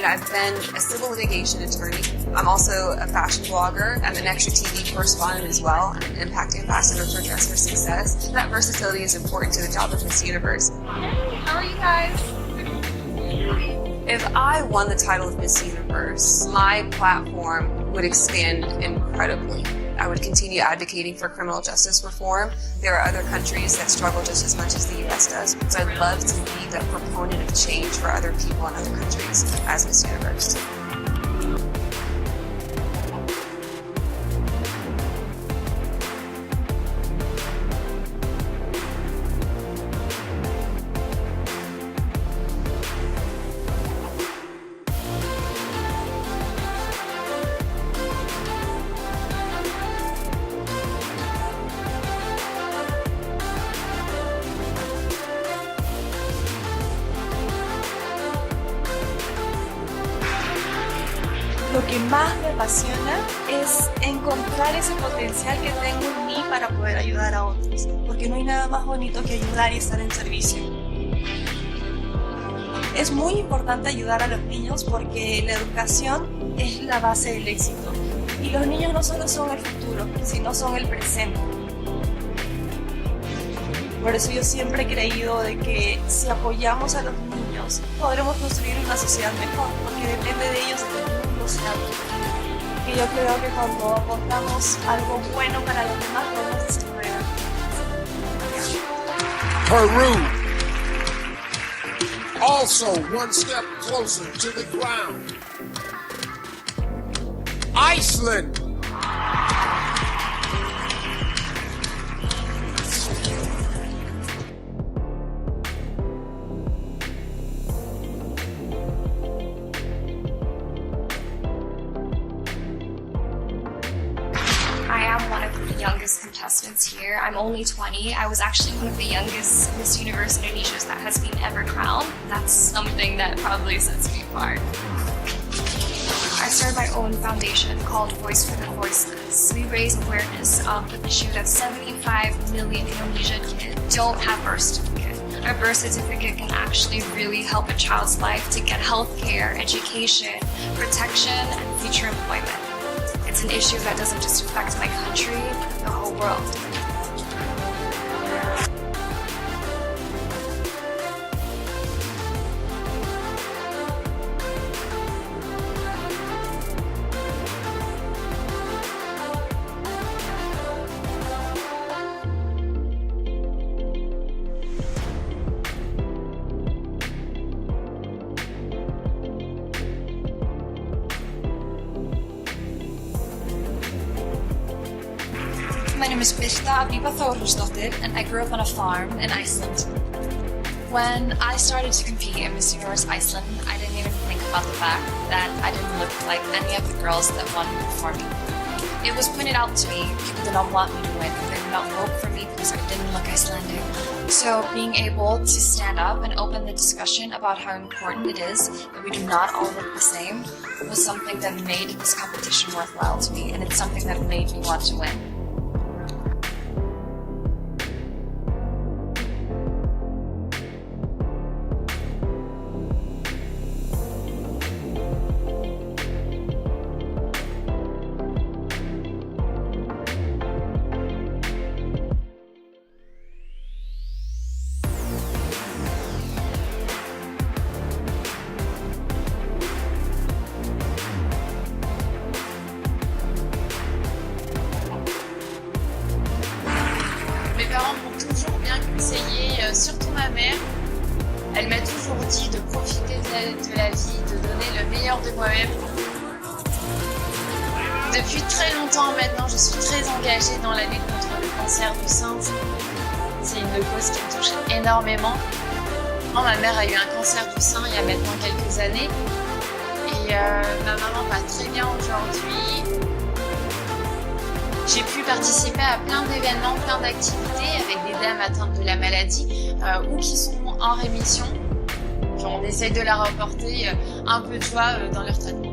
I've been a civil litigation attorney. I'm also a fashion blogger. I'm an extra TV correspondent as well. I'm an impact ambassador for Dress for Success. That versatility is important to the job of Miss Universe. Hey, how are you guys? If I won the title of Miss Universe, my platform would expand incredibly. I would continue advocating for criminal justice reform. There are other countries that struggle just as much as the US does. So I'd love to be the proponent of change for other people in other countries as Miss Universe. Lo que más me apasiona es encontrar ese potencial que tengo en mí para poder ayudar a otros, porque no hay nada más bonito que ayudar y estar en servicio. Es muy importante ayudar a los niños porque la educación es la base del éxito y los niños no solo son el futuro, sino son el presente. Por eso yo siempre he creído de que si apoyamos a los niños podremos construir una sociedad mejor, porque depende de ellos de que el mundo sea mejor. Y yo creo que cuando aportamos algo bueno para los demás podemos desarrollar. Peru, also one step closer to the ground. Iceland. I am one of the youngest contestants here. I'm only 20. I was actually one of the youngest Miss Universe Indonesias that has been ever crowned. That's something that probably sets me apart. I started my own foundation called Voice for the Voiceless. We raise awareness of the issue that 75 million Indonesian kids don't have birth certificate. A birth certificate can actually really help a child's life to get health care, education, protection, and future employment. It's an issue that doesn't just affect my country, but the whole world. My name is Birta Abiba Þórhallsdóttir and I grew up on a farm in Iceland. When I started to compete in Miss Universe Iceland, I didn't even think about the fact that I didn't look like any of the girls that won before me. It was pointed out to me, people did not want me to win, they did not vote for me because I didn't look Icelandic. So being able to stand up and open the discussion about how important it is that we do not all look the same was something that made this competition worthwhile to me, and it's something that made me want to win. Mes parents m'ont toujours bien conseillé, surtout ma mère. Elle m'a toujours dit de profiter de la vie, de donner le meilleur de moi-même. Depuis très longtemps maintenant, je suis très engagée dans la lutte contre le cancer du sein. C'est une cause qui me touche énormément. Ma mère a eu un cancer du sein il y a maintenant quelques années. Et ma maman va très bien aujourd'hui. J'ai pu participer à plein d'événements, plein d'activités avec des dames atteintes de la maladie ou qui sont en rémission. On essaye de leur apporter un peu de joie dans leur traitement.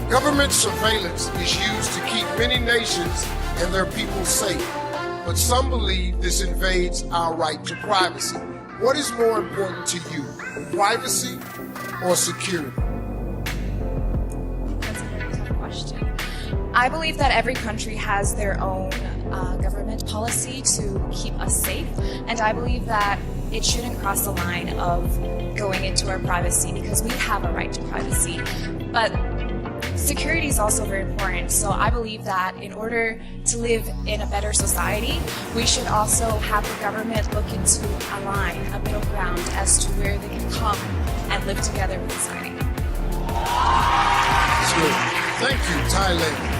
Government surveillance is used to keep many nations and their people safe, but some believe this invades our right to privacy. What is more important to you, privacy or security? That's a very tough question. I believe that every country has their own government policy to keep us safe, and I believe that it shouldn't cross the line of going into our privacy because we have a right to privacy. But security is also very important, so I believe that in order to live in a better society, we should also have the government look into a line, a middle ground as to where they can come and live together with society. That's good. Thank you, Thailand.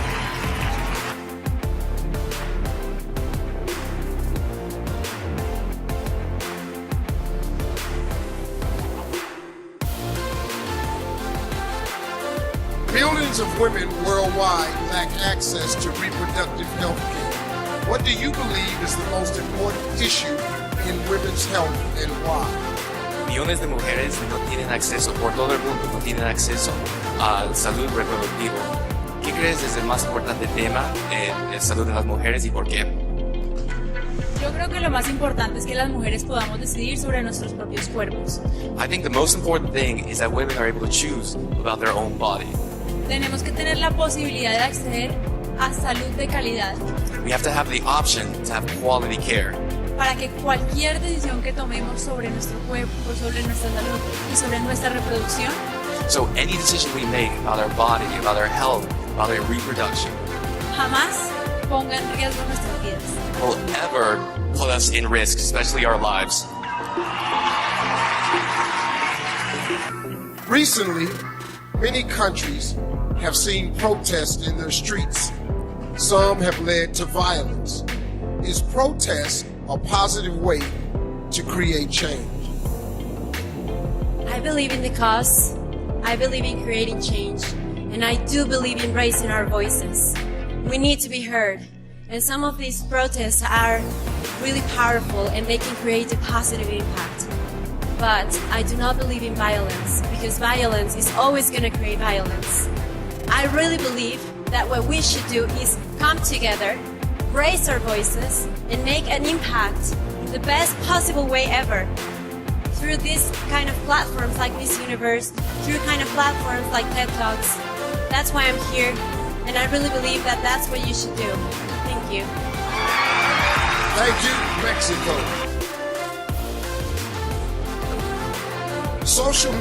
Millions of women worldwide lack access to reproductive health care. What do you believe is the most important issue in women's health and why? Millones de mujeres no tienen acceso, por todo el mundo, no tienen acceso a salud reproductiva. ¿Qué crees es el más importante tema en la salud de las mujeres y por qué? Yo creo que lo más importante es que las mujeres podamos decidir sobre nuestros propios cuerpos. I think the most important thing is that women are able to choose about their own body. Tenemos que tener la posibilidad de acceder a salud de calidad We have to have the option to have quality care. para que cualquier decisión que tomemos sobre nuestro cuerpo, sobre nuestra salud y sobre nuestra reproducción So any decision we make about our body, about our health, about our reproduction jamás ponga en riesgo nuestras vidas. will ever put us in risk, especially our lives. Recently, many countries have seen protests in their streets. Some have led to violence. Is protest a positive way to create change? I believe in the cause. I believe in creating change. And I do believe in raising our voices. We need to be heard. And some of these protests are really powerful and they can create a positive impact. But I do not believe in violence because violence is always going to create violence. I really believe that what we should do is come together, raise our voices, and make an impact the best possible way ever. Through this kind of platforms like Miss Universe, through kind of platforms like TED Talks. That's why I'm here, and I really believe that that's what you should do. Thank you. Thank you, Mexico. Social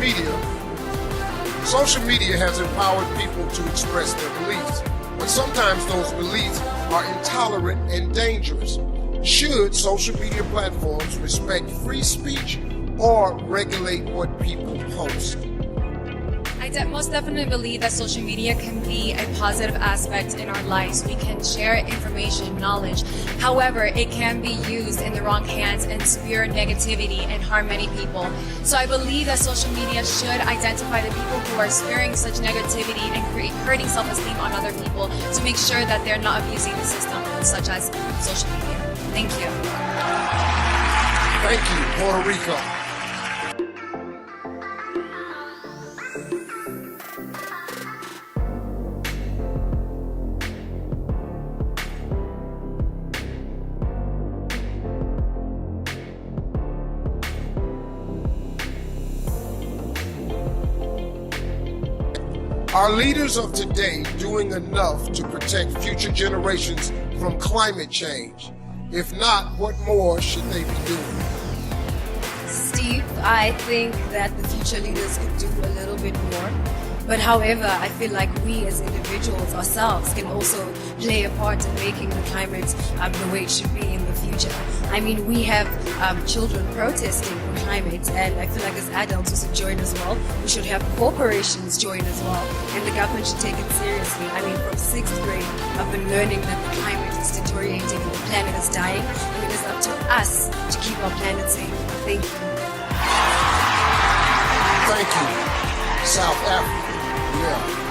media has empowered people to express their beliefs, but sometimes those beliefs are intolerant and dangerous. Should social media platforms respect free speech or regulate what people post? I most definitely believe that social media can be a positive aspect in our lives. We can share information, knowledge. However, it can be used in the wrong hands and spew negativity and harm many people. So I believe that social media should identify the people who are spewing such negativity and hurting self-esteem on other people to make sure that they're not abusing the system, such as social media. Thank you. Thank you, Puerto Rico. Are leaders of today doing enough to protect future generations from climate change? If not, what more should they be doing? Steve, I think that the future leaders could do a little bit more. But however, I feel like we as individuals ourselves can also play a part in making the climate the way it should be in the future. I mean, we have children protesting for climate, and I feel like as adults we should join as well. We should have corporations join as well, and the government should take it seriously. I mean, from 6th grade, I've been learning that the climate is deteriorating and the planet is dying, and it is up to us to keep our planet safe. Thank you. Thank you, South Africa. Yeah.